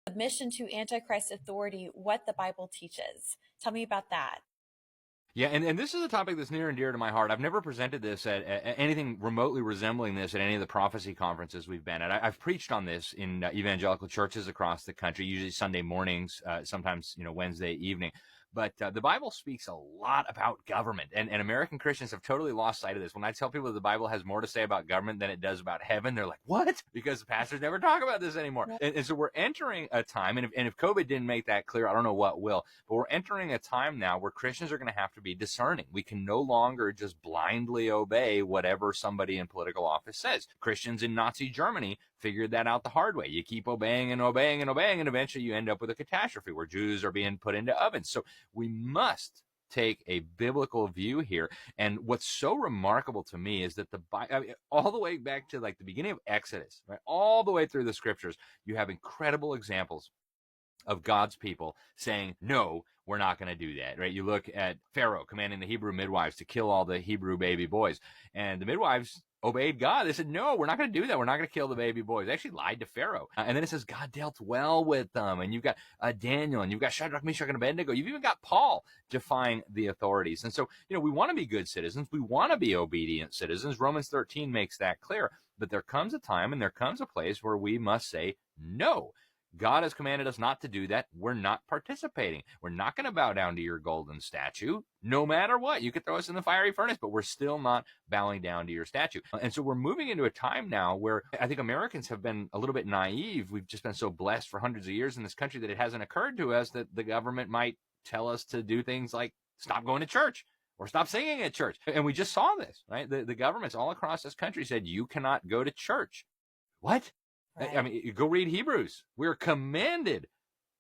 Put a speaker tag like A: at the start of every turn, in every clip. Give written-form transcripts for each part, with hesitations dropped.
A: submission to Antichrist authority, what the Bible teaches. Tell me about that.
B: Yeah, and this is a topic that's near and dear to my heart. I've never presented this at anything remotely resembling this at any of the prophecy conferences we've been at. I've preached on this in evangelical churches across the country, usually Sunday mornings, sometimes Wednesday evening. But the Bible speaks a lot about government, and American Christians have totally lost sight of this. When I tell people that the Bible has more to say about government than it does about heaven, they're like, what? Because the pastors never talk about this anymore. And so we're entering a time, and if COVID didn't make that clear, I don't know what will, but we're entering a time now where Christians are going to have to be discerning. We can no longer just blindly obey whatever somebody in political office says. Christians in Nazi Germany figured that out the hard way. You keep obeying and obeying and obeying, and eventually you end up with a catastrophe where Jews are being put into ovens. So we must take a biblical view here. And what's so remarkable to me is that the Bible, all the way back to like the beginning of Exodus, right, all the way through the scriptures, you have incredible examples of God's people saying, no, we're not going to do that, right? You look at Pharaoh commanding the Hebrew midwives to kill all the Hebrew baby boys, and the midwives obeyed God. They said, no, we're not going to do that. We're not going to kill the baby boys. They actually lied to Pharaoh. And then it says God dealt well with them. And you've got Daniel, and you've got Shadrach, Meshach, and Abednego. You've even got Paul defying the authorities. And so, we want to be good citizens. We want to be obedient citizens. Romans 13 makes that clear. But there comes a time and there comes a place where we must say no. God has commanded us not to do that. We're not participating. We're not going to bow down to your golden statue, no matter what. You could throw us in the fiery furnace, but we're still not bowing down to your statue. And so we're moving into a time now where I think Americans have been a little bit naive. We've just been so blessed for hundreds of years in this country that it hasn't occurred to us that the government might tell us to do things like stop going to church or stop singing at church. And we just saw this, right? The governments all across this country said, you cannot go to church. What? Right. I mean, go read Hebrews. We're commanded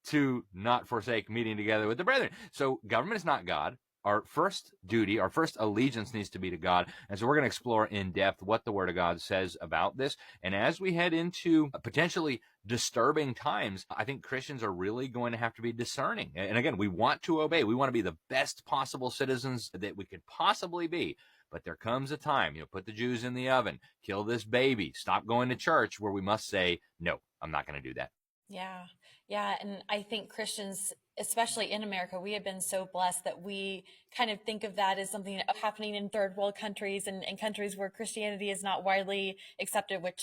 B: to not forsake meeting together with the brethren. So government is not God. Our first duty, our first allegiance needs to be to God. And so we're going to explore in depth what the Word of God says about this. And as we head into potentially disturbing times, I think Christians are really going to have to be discerning. And again, we want to obey. We want to be the best possible citizens that we could possibly be. But there comes a time, put the Jews in the oven, kill this baby, stop going to church, where we must say, no, I'm not going to do that.
A: Yeah. Yeah. And I think Christians, especially in America, we have been so blessed that we kind of think of that as something happening in third world countries and countries where Christianity is not widely accepted, which